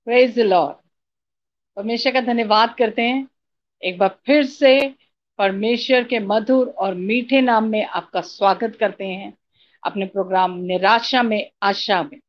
Praise the Lord. परमेश्वर का धन्यवाद करते हैं एक बार फिर से। परमेश्वर के मधुर और मीठे नाम में आपका स्वागत करते हैं अपने प्रोग्राम निराशा में आशा में।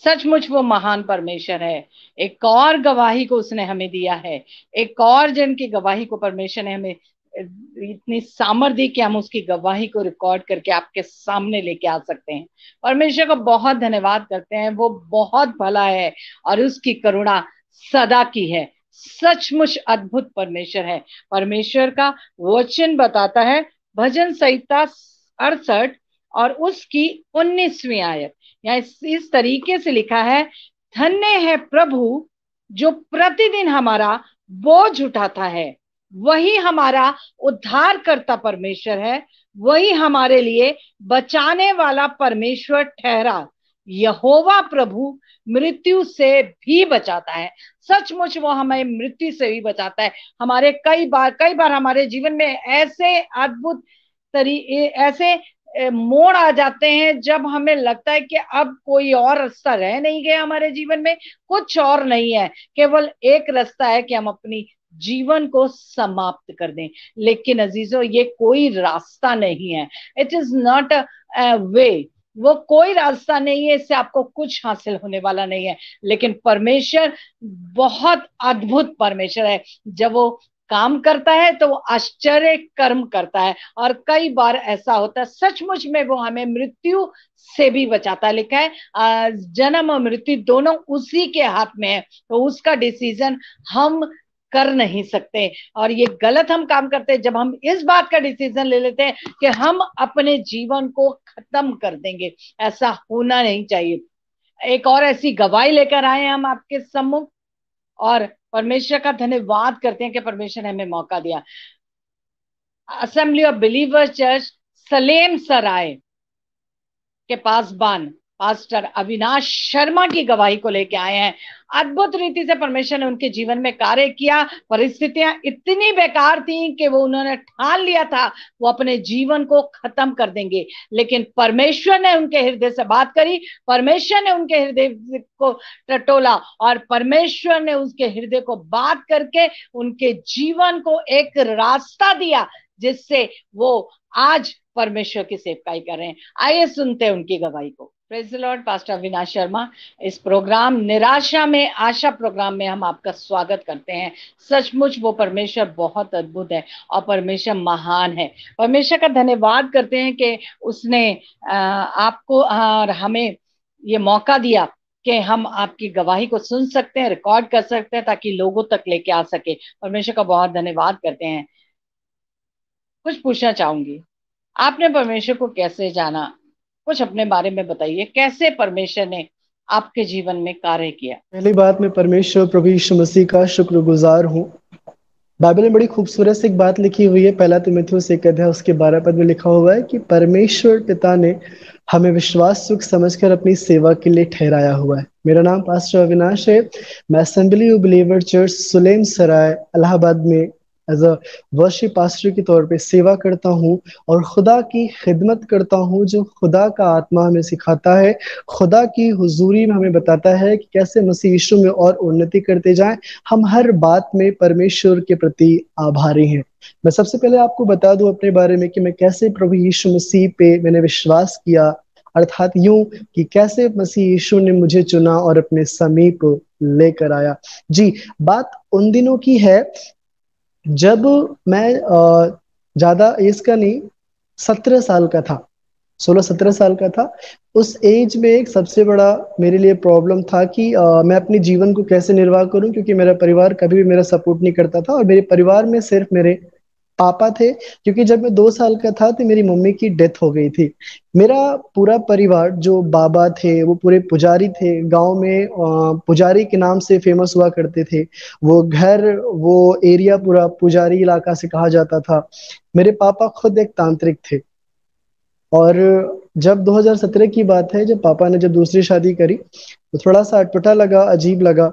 सचमुच वो महान परमेश्वर है। एक और गवाही को उसने हमें दिया है। एक और जन की गवाही को परमेश्वर ने हमें इतनी सामर्थ्य दी कि हम उसकी गवाही को रिकॉर्ड करके आपके सामने लेके आ सकते हैं। परमेश्वर को बहुत धन्यवाद करते हैं। वो बहुत भला है और उसकी करुणा सदा की है। सचमुच अद्भुत परमेश्वर है। परमेश्वर का वचन बताता है, भजन संहिता 68 और उसकी 19वीं आयत, या इस तरीके से लिखा है, धन्य है प्रभु जो प्रतिदिन हमारा बोझ उठाता है। वही हमारा उद्धार करता परमेश्वर है। वही हमारे लिए बचाने वाला परमेश्वर ठहरा। यहोवा प्रभु मृत्यु से भी बचाता है। सचमुच वो हमें मृत्यु से भी बचाता है। हमारे कई बार हमारे जीवन में ऐसे अद्भुत ऐसे मोड़ आ जाते हैं जब हमें लगता है कि अब कोई और रास्ता रह नहीं गया हमारे जीवन में, कुछ और नहीं है, केवल एक रास्ता है कि हम अपनी जीवन को समाप्त कर दें। लेकिन अजीजों, ये कोई रास्ता नहीं है। इट इज नॉट अ वे। वो कोई रास्ता नहीं है, इससे आपको कुछ हासिल होने वाला नहीं है। लेकिन परमेश्वर बहुत अद्भुत परमेश्वर है। जब वो काम करता है तो वो आश्चर्य कर्म करता है। और कई बार ऐसा होता है, सचमुच में वो हमें मृत्यु से भी बचाता है। लिखा है जन्म और मृत्यु दोनों उसी के हाथ में है, तो उसका डिसीजन हम कर नहीं सकते। और ये गलत हम काम करते हैं जब हम इस बात का डिसीजन ले लेते हैं कि हम अपने जीवन को खत्म कर देंगे। ऐसा होना नहीं चाहिए। एक और ऐसी गवाही लेकर आए हैं हम आपके सम्मुख, और परमेश्वर का धन्यवाद करते हैं कि परमेश्वर ने हमें मौका दिया। Assembly of believers church Salem Sarai के पासबान पास्टर अविनाश शर्मा की गवाही को लेके आए हैं। अद्भुत रीति से परमेश्वर ने उनके जीवन में कार्य किया। परिस्थितियां इतनी बेकार थी कि वो उन्होंने ठान लिया था वो अपने जीवन को खत्म कर देंगे, लेकिन परमेश्वर ने उनके हृदय से बात करी। परमेश्वर ने उनके हृदय को टटोला और परमेश्वर ने उसके हृदय को बात करके उनके जीवन को एक रास्ता दिया, जिससे वो आज परमेश्वर की सेवकाई कर रहे हैं। आइए सुनते हैं उनकी गवाही को। Praise the Lord. Pastor Avinash Sharma, इस प्रोग्राम निराशा में आशा प्रोग्राम में हम आपका स्वागत करते हैं। सचमुच वो परमेश्वर बहुत अद्भुत है और परमेश्वर महान है। परमेश्वर का धन्यवाद करते हैं कि उसने आपको और हमें ये मौका दिया कि हम आपकी गवाही को सुन सकते हैं, रिकॉर्ड कर सकते हैं, ताकि लोगों तक लेके आ सके। परमेश्वर का बहुत धन्यवाद करते हैं। कुछ पूछना चाहूंगी, आपने परमेश्वर को कैसे जाना? कुछ अपने बारे में बताइए, कैसे परमेश्वर ने आपके जीवन में कार्य किया। पहली बात, मैं परमेश्वर प्रभु यीशु मसीह का शुक्रगुजार हूँ। बाइबल में बड़ी खूबसूरत सी एक बात लिखी हुई है, पहला तीमुथियुस 1 अध्याय उसके 12 पद में लिखा हुआ है कि परमेश्वर पिता ने हमें विश्वास सुख समझकर अपनी सेवा के लिए ठहराया हुआ है। मेरा नाम पास्टर अविनाश है। मैं assembly of believer church Sulem Sarai Allahabad में एज अ वर्शिप पास्टर के तौर पे सेवा करता हूँ और खुदा की खिदमत करता हूँ, जो खुदा का आत्मा हमें सिखाता है, खुदा की हुजूरी में हमें बताता है कि कैसे मसीह यीशु में और उन्नति करते जाएं। हम हर बात में परमेश्वर के प्रति आभारी हैं। मैं सबसे पहले आपको बता दूं अपने बारे में कि मैं कैसे प्रभु यीशु मसीह पे मैंने विश्वास किया, अर्थात यूं कि कैसे मसीह यीशु ने मुझे चुना और अपने समीप लेकर आया। जी, बात उन दिनों की है जब मैं ज्यादा एज का नहीं, 17 साल का था, 16-17 साल का था। उस एज में एक सबसे बड़ा मेरे लिए प्रॉब्लम था कि मैं अपने जीवन को कैसे निर्वाह करूं, क्योंकि मेरा परिवार कभी भी मेरा सपोर्ट नहीं करता था और मेरे परिवार में सिर्फ मेरे पापा थे। क्योंकि जब मैं 2 साल का था तो मेरी मम्मी की डेथ हो गई थी। मेरा पूरा परिवार, जो बाबा थे वो पूरे पुजारी थे, गांव में पुजारी के नाम से फेमस हुआ करते थे। वो घर, वो एरिया पूरा पुजारी इलाका से कहा जाता था। मेरे पापा खुद एक तांत्रिक थे। और जब 2017 की बात है, जब पापा ने जब दूसरी शादी करी तो थोड़ा सा अटपटा लगा, अजीब लगा।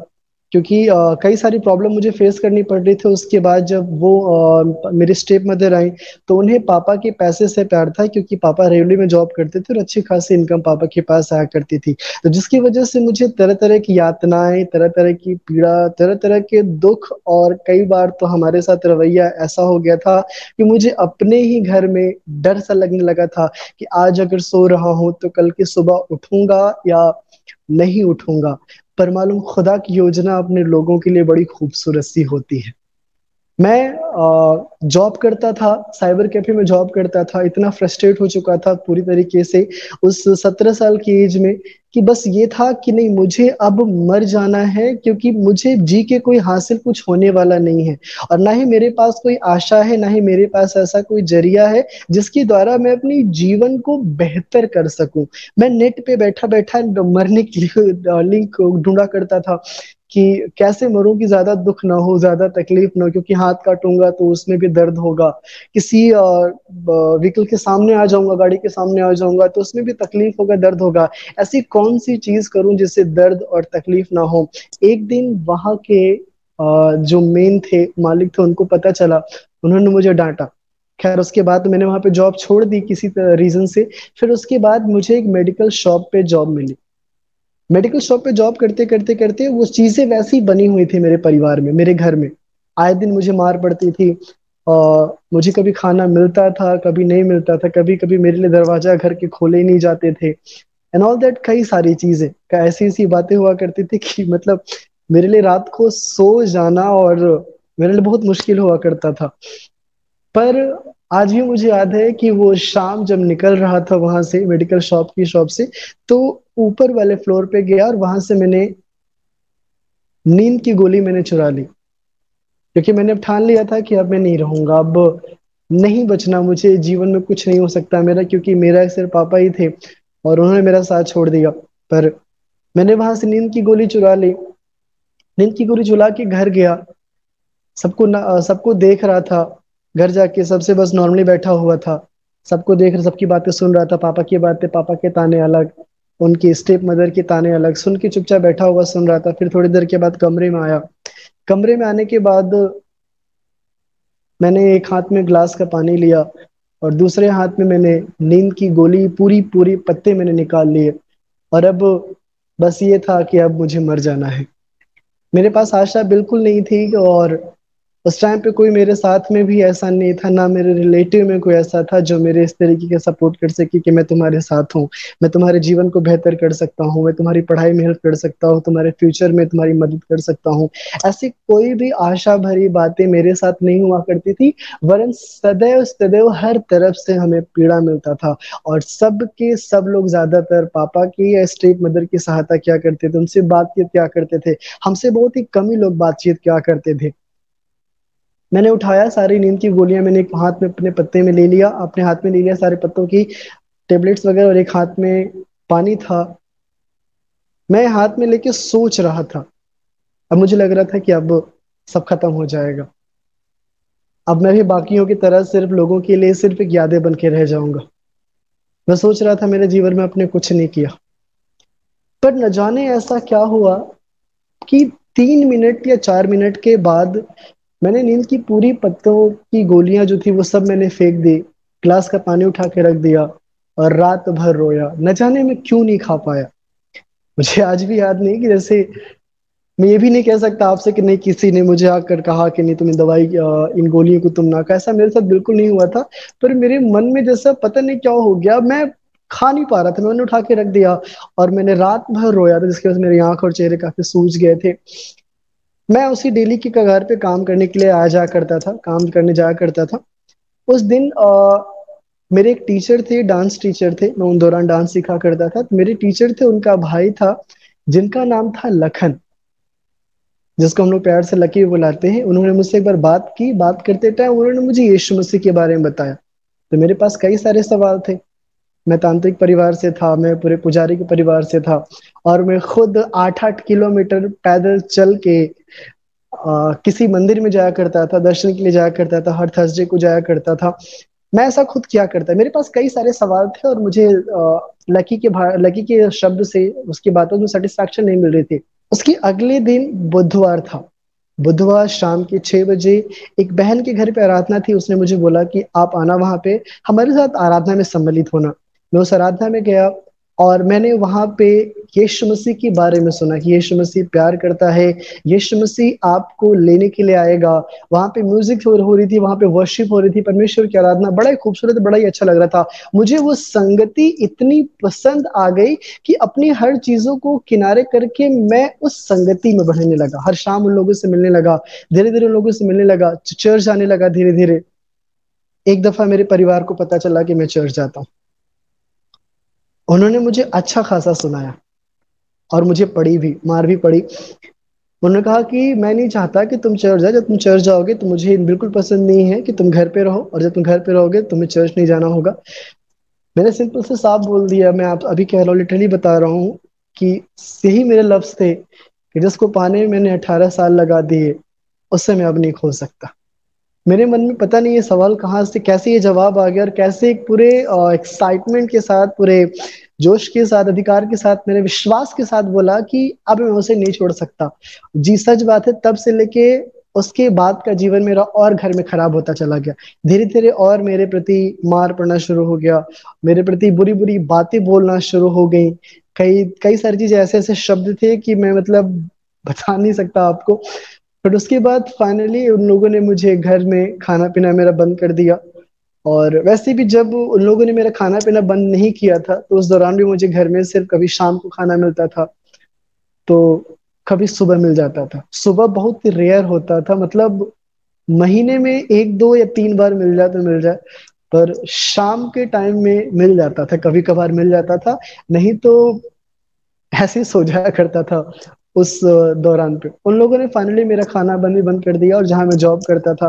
क्योंकि कई सारी प्रॉब्लम मुझे फेस करनी पड़ रही थी। उसके बाद जब वो मेरे स्टेप मदर आई, तो उन्हें पापा के पैसे से प्यार था, क्योंकि पापा रेलवे में जॉब करते थे और अच्छी खासी इनकम पापा के पास आया करती थी। तो जिसकी वजह से मुझे तरह तरह की यातनाएं, तरह तरह की पीड़ा, तरह तरह के दुख, और कई बार तो हमारे साथ रवैया ऐसा हो गया था कि मुझे अपने ही घर में डर सा लगने लगा था कि आज अगर सो रहा हूं तो कल की सुबह उठूंगा या नहीं उठूंगा। पर मालूम खुदा की योजना अपने लोगों के लिए बड़ी खूबसूरत सी होती है। मैं जॉब करता था, साइबर कैफे में जॉब करता था, इतना फ्रस्ट्रेट हो चुका था पूरी तरीके से उस 17 साल की एज में, कि बस ये था कि नहीं, मुझे अब मर जाना है, क्योंकि मुझे जी के कोई हासिल कुछ होने वाला नहीं है। और ना ही मेरे पास कोई आशा है, ना ही मेरे पास ऐसा कोई जरिया है जिसके द्वारा मैं अपनी जीवन को बेहतर कर सकूं। मैं नेट पे बैठा बैठा मरने के लिए लिंक ढूंढा करता था कि कैसे मरूं कि ज्यादा दुख ना हो, ज्यादा तकलीफ ना हो, क्योंकि हाथ काटूंगा तो उसमें भी दर्द होगा। किसी व्हीकल के सामने आ जाऊंगा, गाड़ी के सामने आ जाऊंगा तो उसमें भी तकलीफ होगा, दर्द होगा। ऐसी कौन सी चीज करूं जिससे दर्द और तकलीफ ना हो। एक दिन वहां के जो मेन थे, मालिक थे, उनको पता चला। उन्होंने मुझे डांटा। खैर उसके बाद मैंने वहां पे जॉब छोड़ दी किसी रीजन से। फिर उसके बाद मुझे एक मेडिकल शॉप पे जॉब मिली। मेडिकल शॉप पे जॉब करते करते करते वो चीजें वैसी बनी हुई थी मेरे परिवार में, मेरे घर में। आए दिन मुझे मार पड़ती थी, और मुझे कभी खाना मिलता था, कभी नहीं मिलता था, कभी कभी मेरे लिए दरवाजा घर के खोले ही नहीं जाते थे, एंड ऑल दैट। कई सारी चीजें, ऐसी ऐसी बातें हुआ करती थी कि मतलब मेरे लिए रात को सो जाना और मेरे लिए बहुत मुश्किल हुआ करता था। पर आज भी मुझे याद है कि वो शाम जब निकल रहा था वहां से, मेडिकल शॉप की शॉप से, तो ऊपर वाले फ्लोर पे गया और वहां से मैंने नींद की गोली मैंने चुरा ली। क्योंकि मैंने अब ठान लिया था कि अब मैं नहीं रहूंगा, अब नहीं बचना मुझे, जीवन में कुछ नहीं हो सकता मेरा, क्योंकि मेरा सिर्फ पापा ही थे और उन्होंने मेरा साथ छोड़ दिया। पर मैंने वहां से नींद की गोली चुरा ली। नींद की गोली चुरा के घर गया, सबको देख रहा था। घर जाके सबसे बस नॉर्मली बैठा हुआ था, सबको देख रहा, सबकी बातें सुन रहा था। पापा की बातें, पापा के ताने अलग, उनकी स्टेप मदर के ताने अलग, सुन के चुपचाप बैठा हुआ सुन रहा था। फिर थोड़ी देर के बाद कमरे में आया। कमरे में आने के बाद मैंने एक हाथ में ग्लास का पानी लिया और दूसरे हाथ में मैंने नींद की गोली पूरी पूरी पत्ते मैंने निकाल लिए। और अब बस ये था कि अब मुझे मर जाना है। मेरे पास आशा बिल्कुल नहीं थी, और उस टाइम पे कोई मेरे साथ में भी ऐसा नहीं था, ना मेरे रिलेटिव में कोई ऐसा था जो मेरे इस तरीके का सपोर्ट कर सके कि मैं तुम्हारे साथ हूँ, मैं तुम्हारे जीवन को बेहतर कर सकता हूँ, मैं तुम्हारी पढ़ाई में हेल्प कर सकता हूँ, तुम्हारे फ्यूचर में तुम्हारी मदद कर सकता हूँ। ऐसी कोई भी आशा भरी बातें मेरे साथ नहीं हुआ करती थी, वरन सदैव सदैव हर तरफ से हमें पीड़ा मिलता था। और सब के सब लोग ज्यादातर पापा की या स्टेप मदर की सहायता क्या करते थे, उनसे बातचीत क्या करते थे। हमसे बहुत ही कम ही लोग बातचीत क्या करते थे। मैंने उठाया सारी नींद की गोलियां, मैंने एक हाथ में अपने पत्ते में ले लिया, अपने हाथ में ले लिया सारे पत्तों की टेबलेट्स वगैरह, और एक हाथ में पानी था। मैं हाथ में लेके सोच रहा था। अब मुझे लग रहा था कि अब सब खत्म हो जाएगा, अब मैं भी बाकियों की तरह सिर्फ लोगों के लिए सिर्फ एक यादें बन के रह जाऊंगा। मैं सोच रहा था मेरे जीवन में अपने कुछ नहीं किया। पर न जाने ऐसा क्या हुआ कि 3 मिनट या 4 मिनट के बाद मैंने नींद की पूरी पत्तों की गोलियां जो थी वो सब मैंने फेंक दी, ग्लास का पानी उठा के रख दिया, और रात भर रोया। न जाने मैं क्यों नहीं खा पाया। मुझे आज भी याद नहीं कि जैसे, मैं ये भी नहीं कह सकता आपसे कि नहीं किसी ने मुझे आकर कहा कि नहीं तुम्हें दवाई इन गोलियों को तुम ना खा, ऐसा मेरे साथ बिल्कुल नहीं हुआ था। पर मेरे मन में जैसा पता नहीं क्या हो गया, मैं खा नहीं पा रहा था, मैंने उठा के रख दिया और मैंने रात भर रोया था, जिसकी वजह से मेरी आंख और चेहरे काफी सूज गए थे। मैं उसी डेली की कगार पे काम करने के लिए आ जा करता था, काम करने जाया करता था। उस दिन मेरे एक टीचर थे, डांस टीचर थे, मैं उन दौरान डांस सीखा करता था। तो मेरे टीचर थे, उनका भाई था जिनका नाम था लखन, जिसको हम लोग प्यार से लकी बुलाते हैं। उन्होंने मुझसे एक बार बात की, बात करते टाइम उन्होंने मुझे यीशु मसीह के बारे में बताया। तो मेरे पास कई सारे सवाल थे। मैं तांत्रिक परिवार से था, मैं पूरे पुजारी के परिवार से था, और मैं खुद 8-8 किलोमीटर पैदल चल के किसी मंदिर में जाया करता था, दर्शन के लिए जाया करता था, हर थर्सडे को जाया करता था। मैं ऐसा खुद क्या करता, मेरे पास कई सारे सवाल थे, और मुझे लकी के शब्द से, उसकी बातों में सेटिस्फैक्शन नहीं मिल रही थी। उसके अगले दिन बुधवार था। बुधवार शाम के 6 बजे एक बहन के घर पे आराधना थी। उसने मुझे बोला कि आप आना वहां पे, हमारे साथ आराधना में सम्मिलित होना। मैं उस आराधना में गया और मैंने वहां पे यीशु मसीह के बारे में सुना कि यीशु मसीह प्यार करता है, यीशु मसीह आपको लेने के लिए आएगा। वहां पे म्यूजिक हो रही थी, वहां पे वर्शिप हो रही थी, परमेश्वर की आराधना, बड़ा ही खूबसूरत, बड़ा ही अच्छा लग रहा था। मुझे वो संगति इतनी पसंद आ गई कि अपनी हर चीजों को किनारे करके मैं उस संगति में बढ़ने लगा। हर शाम उन लोगों से मिलने लगा, धीरे धीरे उन लोगों से मिलने लगा, चर्च जाने लगा धीरे धीरे। एक दफा मेरे परिवार को पता चला कि मैं चर्च जाता हूँ। उन्होंने मुझे अच्छा खासा सुनाया और मुझे पड़ी भी, मार भी पड़ी। उन्होंने कहा कि मैं नहीं चाहता कि तुम चर्च जाओ, जब तुम चर्च जाओगे तो मुझे बिल्कुल पसंद नहीं है कि तुम घर पे रहो, और जब तुम घर पे रहोगे तुम्हें चर्च नहीं जाना होगा। मैंने सिंपल से साफ बोल दिया, मैं आप अभी कह रहा हूँ, लिटरली बता रहा हूँ कि यही मेरे लफ्ज थे कि जिसको पाने में मैंने 18 साल लगा दिए, उससे मैं अब नहीं खो सकता। मेरे मन में पता नहीं ये सवाल कहाँ से, कैसे ये जवाब आ गया, और कैसे एक पूरे एक्साइटमेंट के साथ, पूरे जोश के साथ, अधिकार के साथ, मेरे विश्वास के साथ बोला कि अब मैं उसे नहीं छोड़ सकता। जी सच बात है, तब से लेके उसके बाद का जीवन मेरा और घर में खराब होता चला गया। धीरे धीरे और मेरे प्रति मार पड़ना शुरू हो गया, मेरे प्रति बुरी बुरी बातें बोलना शुरू हो गई। कई कई सारी चीजें, ऐसे ऐसे शब्द थे कि मैं मतलब बता नहीं सकता आपको। बट उसके बाद फाइनली उन लोगों ने मुझे घर में खाना पीना मेरा बंद कर दिया। और वैसे भी जब उन लोगों ने मेरा खाना पीना बंद नहीं किया था, तो उस दौरान भी मुझे घर में सिर्फ कभी शाम को खाना मिलता था, तो कभी सुबह मिल जाता था। सुबह बहुत रेयर होता था, मतलब महीने में 1 2 या 3 बार मिल जाए तो मिल जाए, पर शाम के टाइम में मिल जाता था, कभी कभार मिल जाता था। नहीं तो ऐसे ही सो जाया करता था। उस दौरान पे उन लोगों ने फाइनली मेरा खाना बंद भी बंद कर दिया, और जहाँ मैं जॉब करता था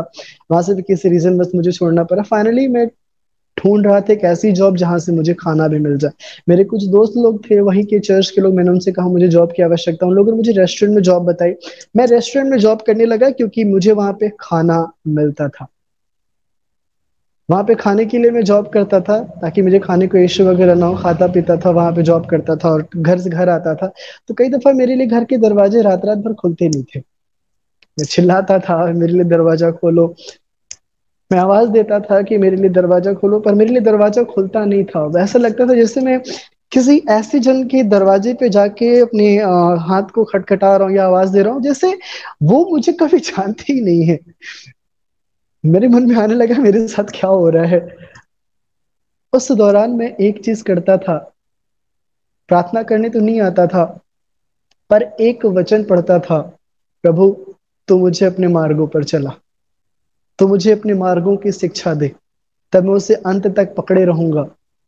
वहां से भी किसी रीजन बस मुझे छोड़ना पड़ा। फाइनली मैं ढूंढ रहा था एक ऐसी जॉब जहां से मुझे खाना भी मिल जाए। मेरे कुछ दोस्त लोग थे वहीं के चर्च के लोग, मैंने उनसे कहा मुझे जॉब की आवश्यकता, उन लोगों ने मुझे रेस्टोरेंट में जॉब बताई। मैं रेस्टोरेंट में जॉब करने लगा क्योंकि मुझे वहां पे खाना मिलता था। वहां पे खाने के लिए मैं जॉब करता था ताकि मुझे खाने को इश्यू वगैरह ना हो, खाता पीता था, वहां पे जॉब करता था और घर से घर आता था। तो कई दफा मेरे लिए घर के दरवाजे रात रात भर खुलते नहीं थे। मैं चिल्लाता था मेरे लिए दरवाजा खोलो, मैं आवाज देता था कि मेरे लिए दरवाजा खोलो, पर मेरे लिए दरवाजा खुलता नहीं था। वैसा लगता था जैसे मैं किसी ऐसे जन के दरवाजे पे जाके अपने हाथ को खटखटा रहा हूँ या आवाज दे रहा हूँ, जैसे वो मुझे कभी जानते ही नहीं है। मेरे मन में आने लगा मेरे साथ क्या हो रहा है। उस दौरान मैं एक चीज करता था, प्रार्थना करने तो नहीं आता था, पर एक वचन पढ़ता था, प्रभु तू मुझे अपने मार्गों पर चला, तो मुझे अपने मार्गों की शिक्षा दे, तब मैं उसे अंत तक पकड़े रहूंगा।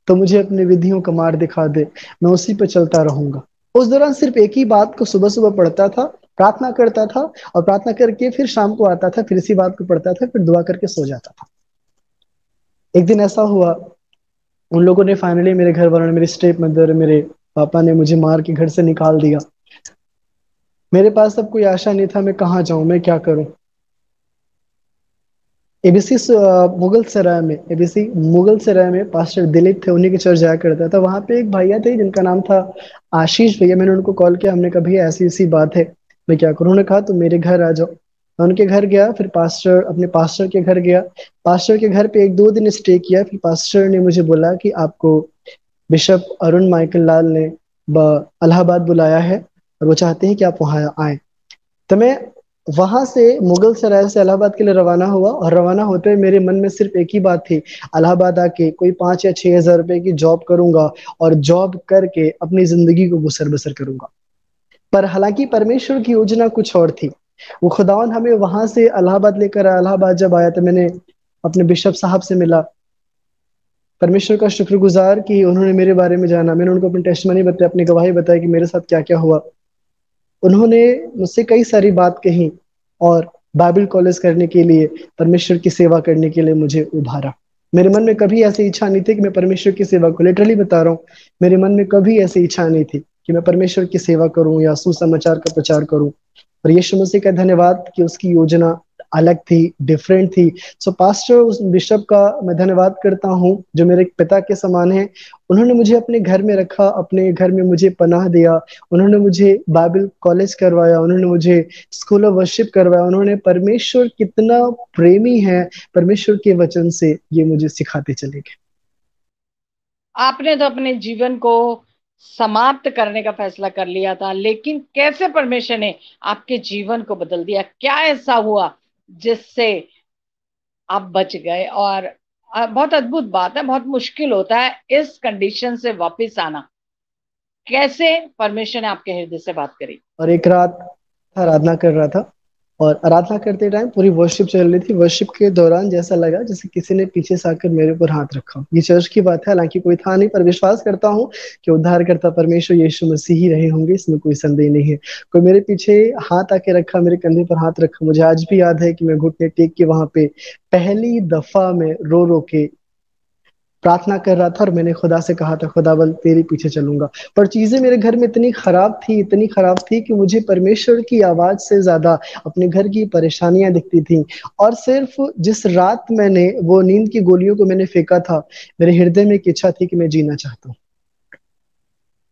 तो मुझे अपनी विधियों का मार्ग दिखा दे, मैं उसी पर चलता रहूंगा। उस दौरान सिर्फ एक ही बात को सुबह सुबह पढ़ता था, प्रार्थना करता था, और प्रार्थना करके फिर शाम को आता था, फिर इसी बात को पढ़ता था, फिर दुआ करके सो जाता था। एक दिन ऐसा हुआ, उन लोगों ने फाइनली, मेरे घर वालों ने, मेरे स्टेप मदर, मेरे पापा ने मुझे मार के घर से निकाल दिया। मेरे पास अब कोई आशा नहीं था, मैं कहाँ जाऊं, मैं क्या करूं। एबीसी मुगल सराय में, एबीसी मुगल सराय में पास्टर दिलीप थे, उन्हीं के चर्च जाया करता था। वहां पे एक भैया थे जिनका नाम था आशीष भैया। मैंने उनको कॉल किया, हमने कहा भैया ऐसी ऐसी बात है, मैं क्या करूं। उन्होंने कहा तुम मेरे घर आ जाओ। मैं उनके घर गया, फिर अपने पास्टर के घर गया। पास्टर के घर पे 1 2 दिन स्टे किया, फिर पास्टर ने मुझे बोला कि आपको बिशप अरुण माइकल लाल ने इलाहाबाद बुलाया है, और वो चाहते हैं कि आप वहां आए। तो मैं वहां से मुगल सराय से इलाहाबाद के लिए रवाना हुआ, और रवाना होते हुए मेरे मन में सिर्फ एक ही बात थी, इलाहाबाद आके कोई 5 या 6 हज़ार रुपए की जॉब करूंगा, और जॉब करके अपनी जिंदगी को गुसर बसर करूंगा। पर हालांकि परमेश्वर की योजना कुछ और थी। वो खुदावन हमें वहां से इलाहाबाद लेकर आया। इलाहाबाद जब आया तो मैंने अपने बिशप साहब से मिला। परमेश्वर का शुक्रगुजार कि उन्होंने मेरे बारे में जाना। मैंने उनको अपनी टेस्टमनी बताई, अपनी गवाही बताई कि मेरे साथ क्या क्या हुआ। उन्होंने मुझसे कई सारी बात कही, और बाइबल कॉलेज करने के लिए, परमेश्वर की सेवा करने के लिए मुझे उभारा। मेरे मन में कभी ऐसी इच्छा नहीं थी कि मैं परमेश्वर की सेवा को, लिटरली बता रहा हूँ, मेरे मन में कभी ऐसी इच्छा नहीं थी कि मैं परमेश्वर की सेवा करूं या सुसमाचार का प्रचार करूं। और यीशु मसीह का धन्यवाद कि उसकी योजना अलग थी, डिफरेंट थी। सो पास्टर, उस बिशप का मैं धन्यवाद करता हूँ जो मेरे पिता के समान है। उन्होंने मुझे अपने घर में रखा, अपने घर में मुझे पनाह दिया। उन्होंने मुझे बाइबल कॉलेज करवाया, उन्होंने मुझे स्कूल ऑफ वर्शिप करवाया। उन्होंने परमेश्वर कितना प्रेमी है, परमेश्वर के वचन से ये मुझे सिखाते चले गए। आपने तो अपने जीवन को समाप्त करने का फैसला कर लिया था, लेकिन कैसे परमेश्वर ने आपके जीवन को बदल दिया? क्या ऐसा हुआ जिससे आप बच गए? और बहुत अद्भुत बात है, बहुत मुश्किल होता है इस कंडीशन से वापस आना। कैसे परमेश्वर ने आपके हृदय से बात करी? और एक रात आराधना कर रहा था, और आराधना करते टाइम पूरी वर्शिप चल रही थी। वर्शिप के दौरान जैसा लगा जैसे किसी ने पीछे से आकर मेरे ऊपर हाथ रखा। ये चर्च की बात है, हालांकि कोई था नहीं, पर विश्वास करता हूँ कि उद्धारकर्ता परमेश्वर यीशु मसीह ही रहे होंगे, इसमें कोई संदेह नहीं है। कोई मेरे पीछे हाथ आके रखा, मेरे कंधे पर हाथ रखा। मुझे आज भी याद है कि मैं घुटने टेक के वहां पे पहली दफा में रो रो के प्रार्थना कर रहा था, और मैंने खुदा से कहा था, खुदाबंद तेरे पीछे चलूंगा। पर चीजें मेरे घर में इतनी खराब थी, इतनी खराब थी कि मुझे परमेश्वर की आवाज से ज्यादा अपने घर की परेशानियां दिखती थी। और सिर्फ जिस रात मैंने वो नींद की गोलियों को मैंने फेंका था, मेरे हृदय में एक इच्छा थी कि मैं जीना चाहता हूँ,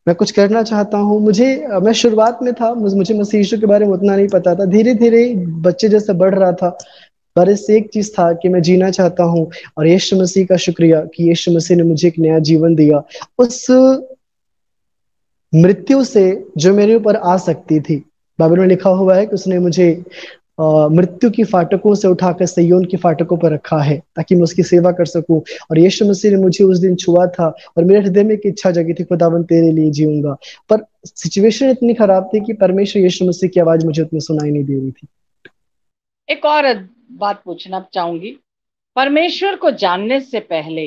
मैं कुछ करना चाहता हूँ। मैं शुरुआत में था, मुझे मसीह यीशु के बारे में उतना नहीं पता था। धीरे धीरे बच्चे जैसे बढ़ रहा था, पर इससे एक चीज था कि मैं जीना चाहता हूँ। और यीशु मसीह का शुक्रिया कि यीशु मसीह ने मुझे एक नया जीवन दिया। उस मृत्यु से जो मेरे ऊपर आ सकती थी, बाइबल में लिखा हुआ है कि उसने मुझे मृत्यु की फाटकों से उठाकर सिय्योन की फाटकों पर रखा है, ताकि मैं उसकी सेवा कर सकूं। और यीशु मसीह ने मुझे उस दिन छुआ था, और मेरे हृदय में एक इच्छा जगी थी, खुदावन तेरे लिए जीऊंगा। पर सिचुएशन इतनी खराब थी कि परमेश्वर यीशु मसीह की आवाज मुझे उतनी सुनाई नहीं दे रही थी। एक और बात पूछना चाहूंगी। परमेश्वर को जानने से पहले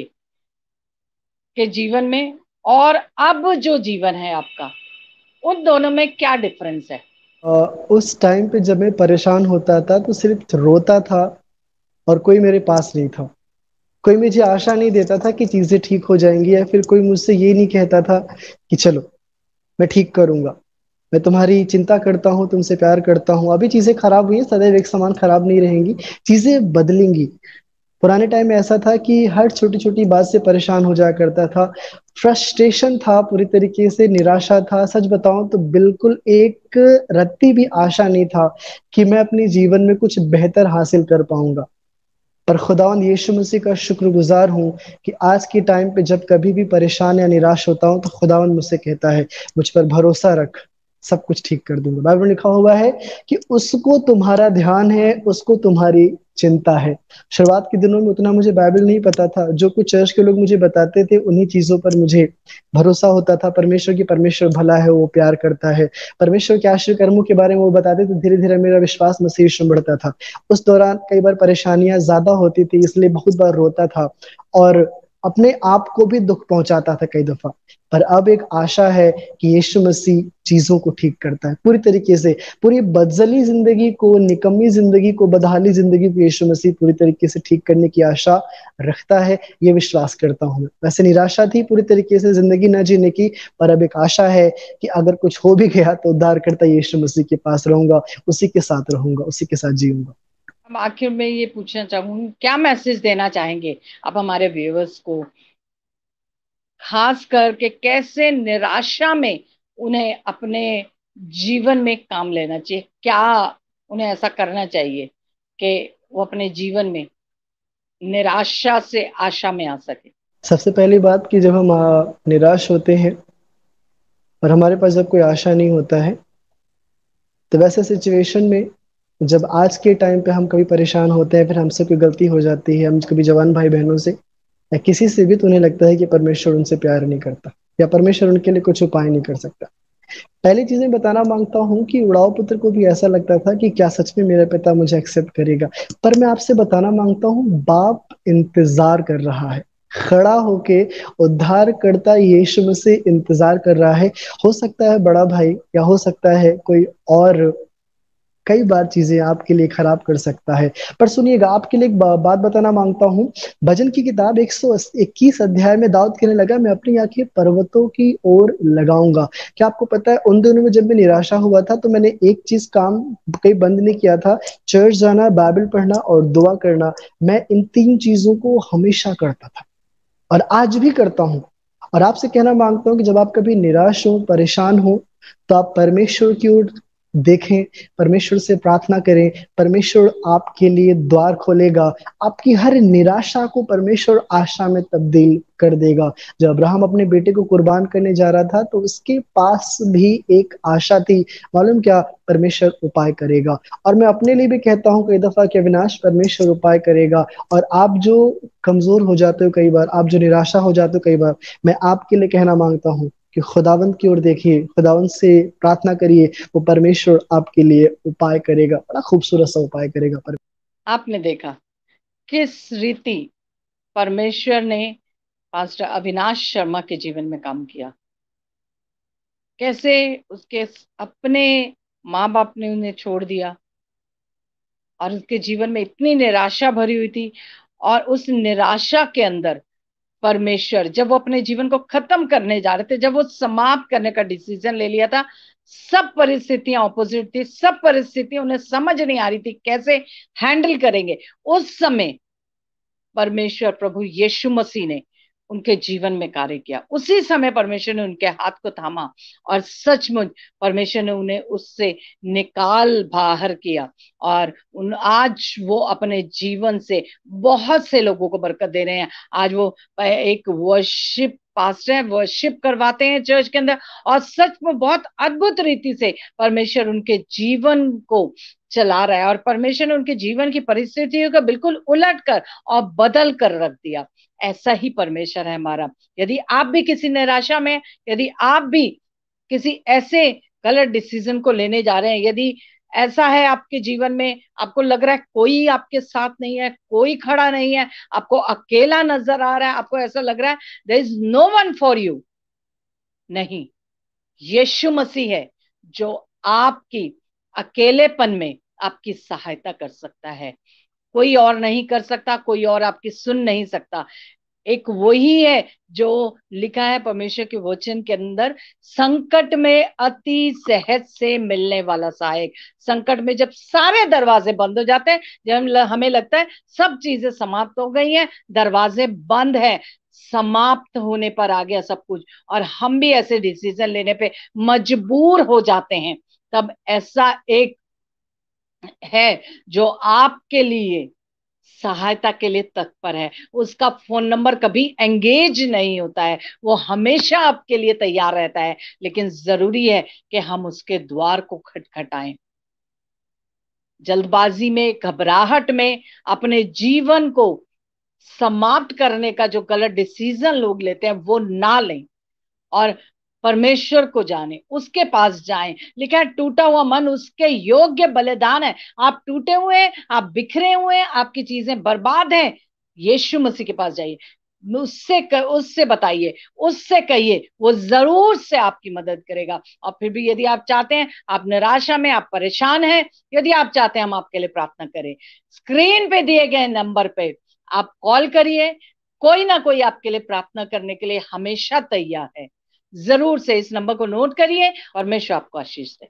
के जीवन में और अब जो जीवन है आपका, उन दोनों में क्या डिफरेंस है? अ, उस टाइम पे जब मैं परेशान होता था तो सिर्फ रोता था, और कोई मेरे पास नहीं था। कोई मुझे आशा नहीं देता था कि चीजें ठीक हो जाएंगी, या फिर कोई मुझसे ये नहीं कहता था कि चलो मैं ठीक करूंगा, मैं तुम्हारी चिंता करता हूँ, तुमसे प्यार करता हूँ। अभी चीजें खराब हुई हैं, सदैव एक समान खराब नहीं रहेंगी, चीजें बदलेंगी। पुराने टाइम में ऐसा था कि हर छोटी छोटी बात से परेशान हो जाया करता था, फ्रस्ट्रेशन था, पूरी तरीके से निराशा था। सच बताऊं तो बिल्कुल एक रत्ती भी आशा नहीं था कि मैं अपने जीवन में कुछ बेहतर हासिल कर पाऊंगा। पर खुदावंद यीशु मसीह का शुक्रगुजार हूँ कि आज के टाइम पे जब कभी भी परेशान या निराश होता हूँ तो खुदावंद मुझसे कहता है, मुझ पर भरोसा रख, सब कुछ ठीक कर दूंगा। बाइबल में लिखा हुआ है कि उसको तुम्हारा ध्यान है, उसको तुम्हारी चिंता है। शुरुआत के दिनों में उतना मुझे बाइबल नहीं पता था, जो कुछ चर्च के लोग मुझे बताते थे उन्हीं चीजों पर मुझे भरोसा होता था। परमेश्वर भला है, वो प्यार करता है, परमेश्वर के आश्चर्य कर्मों के बारे में वो बताते थे। धीरे धीरे मेरा विश्वास मसीह यीशु में बढ़ता था। उस दौरान कई बार परेशानियां ज्यादा होती थी, इसलिए बहुत बार रोता था, और अपने आप को भी दुख पहुंचाता था कई दफा। पर अब एक आशा है कि यीशु मसीह चीजों को ठीक करता है पूरी तरीके से। पूरी बदजली जिंदगी को, निकम्मी जिंदगी को, बदहाली जिंदगी को यीशु मसीह पूरी तरीके से ठीक करने की आशा रखता है, ये विश्वास करता हूँ। वैसे निराशा थी पूरी तरीके से जिंदगी न जीने की, पर अब एक आशा है कि अगर कुछ हो भी गया तो उद्धार करता यीशु मसीह के पास रहूंगा, उसी के साथ रहूंगा, उसी के साथ जीऊंगा। हम आखिर में ये पूछना चाहूंगी, क्या मैसेज देना चाहेंगे आप हमारे व्यूअर्स को, खास करके कैसे निराशा में उन्हें अपने जीवन में काम लेना चाहिए? क्या उन्हें ऐसा करना चाहिए कि वो अपने जीवन में निराशा से आशा में आ सके? सबसे पहली बात कि जब हम निराश होते हैं और हमारे पास जब कोई आशा नहीं होता है, तो वैसे सिचुएशन में जब आज के टाइम पे हम कभी परेशान होते हैं, फिर हमसे कोई गलती हो जाती है, हम कभी जवान भाई बहनों से या किसी से भी, तो उन्हें लगता है कि परमेश्वर उनसे प्यार नहीं करता, या परमेश्वर उनके लिए कुछ उपाय नहीं कर सकता। पहली चीजें बताना मांगता हूँ कि उड़ाव पुत्र को भी ऐसा लगता था कि क्या सच में मेरा पिता मुझे एक्सेप्ट करेगा। पर मैं आपसे बताना मांगता हूँ, बाप इंतजार कर रहा है, खड़ा होके उद्धार करता यीशु मसीह इंतजार कर रहा है। हो सकता है बड़ा भाई, या हो सकता है कोई और कई बार चीजें आपके लिए खराब कर सकता है। पर सुनिएगा, आपके लिए एक बात बताना मांगता हूँ। भजन की किताब 121 अध्याय में दाऊद कहने लगा, मैं अपनी आंखें पर्वतों की ओर लगाऊंगा। क्या आपको पता है, उन दिनों में जब मैं निराशा हुआ था तो मैंने एक चीज काम कहीं बंद नहीं किया था, चर्च जाना, बाइबल पढ़ना और दुआ करना। मैं इन 3 चीजों को हमेशा करता था और आज भी करता हूँ। और आपसे कहना मांगता हूँ कि जब आप कभी निराश हो, परेशान हो, तो आप परमेश्वर की ओर देखें, परमेश्वर से प्रार्थना करें। परमेश्वर आपके लिए द्वार खोलेगा, आपकी हर निराशा को परमेश्वर आशा में तब्दील कर देगा। जब अब्राहम अपने बेटे को कुर्बान करने जा रहा था तो उसके पास भी एक आशा थी, मालूम क्या? परमेश्वर उपाय करेगा। और मैं अपने लिए भी कहता हूँ कई दफा कि अविनाश, परमेश्वर उपाय करेगा। और आप जो कमजोर हो जाते हो कई बार, आप जो निराशा हो जाते हो कई बार, मैं आपके लिए कहना मांगता हूँ कि खुदावंत की ओर देखिए, खुदावंत से प्रार्थना करिए, वो परमेश्वर आपके लिए उपाय करेगा, बड़ा खूबसूरत सा उपाय करेगा। पर आपने देखा किस रीति परमेश्वर ने पास्टर अविनाश शर्मा के जीवन में काम किया, कैसे उसके अपने माँ बाप ने उन्हें छोड़ दिया और उसके जीवन में इतनी निराशा भरी हुई थी। और उस निराशा के अंदर परमेश्वर, जब वो अपने जीवन को खत्म करने जा रहे थे, जब वो समाप्त करने का डिसीजन ले लिया था, सब परिस्थितियां ऑपोजिट थी, सब परिस्थितियां उन्हें समझ नहीं आ रही थी कैसे हैंडल करेंगे। उस समय परमेश्वर प्रभु यीशु मसीह ने उनके जीवन में कार्य किया। उसी समय परमेश्वर ने उनके हाथ को थामा और सचमुच परमेश्वर ने उन्हें उससे निकाल बाहर किया। और आज वो अपने जीवन से बहुत से लोगों को बरकत दे रहे हैं। आज वो एक वर्शिप पास्टर है, वर्शिप करवाते हैं चर्च के अंदर, और सच में बहुत अद्भुत रीति से परमेश्वर उनके जीवन को चला रहा है। और परमेश्वर ने उनके जीवन की परिस्थितियों को बिल्कुल उलट कर और बदल कर रख दिया। ऐसा ही परमेश्वर है हमारा। यदि आप भी किसी निराशा में, यदि आप भी किसी ऐसे गलत डिसीजन को लेने जा रहे हैं, यदि ऐसा है आपके जीवन में, आपको लग रहा है कोई आपके साथ नहीं है, कोई खड़ा नहीं है, आपको अकेला नजर आ रहा है, आपको ऐसा लग रहा है there is no one for you, नहीं, यीशु मसीह है जो आपकी अकेलेपन में आपकी सहायता कर सकता है। कोई और नहीं कर सकता, कोई और आपकी सुन नहीं सकता। एक वही है जो लिखा है परमेश्वर के वचन के अंदर, संकट में अति सहज से मिलने वाला सहायक। संकट में जब सारे दरवाजे बंद हो जाते हैं, जब हमें लगता है सब चीजें समाप्त हो गई हैं, दरवाजे बंद हैं, समाप्त होने पर आ गया सब कुछ, और हम भी ऐसे डिसीजन लेने पे मजबूर हो जाते हैं, तब ऐसा एक है जो आपके लिए सहायता के लिए तत्पर है। उसका फोन नंबर कभी एंगेज नहीं होता है, वो हमेशा आपके लिए तैयार रहता है, लेकिन जरूरी है कि हम उसके द्वार को खटखटाएं। जल्दबाजी में, घबराहट में अपने जीवन को समाप्त करने का जो गलत डिसीजन लोग लेते हैं वो ना लें, और परमेश्वर को जाने, उसके पास जाएं। लिखा है टूटा हुआ मन उसके योग्य बलिदान है। आप टूटे हुए हैं, आप बिखरे हुए हैं, आपकी चीजें बर्बाद हैं, यीशु मसीह के पास जाइए, उससे बताइए, उससे कहिए, वो जरूर से आपकी मदद करेगा। और फिर भी यदि आप चाहते हैं, आप निराशा में, आप परेशान हैं, यदि आप चाहते हैं हम आपके लिए प्रार्थना करें, स्क्रीन पे दिए गए नंबर पे आप कॉल करिए। कोई ना कोई आपके लिए प्रार्थना करने के लिए हमेशा तैयार है। जरूर से इस नंबर को नोट करिए, और परमेश्वर आपको आशीष दे।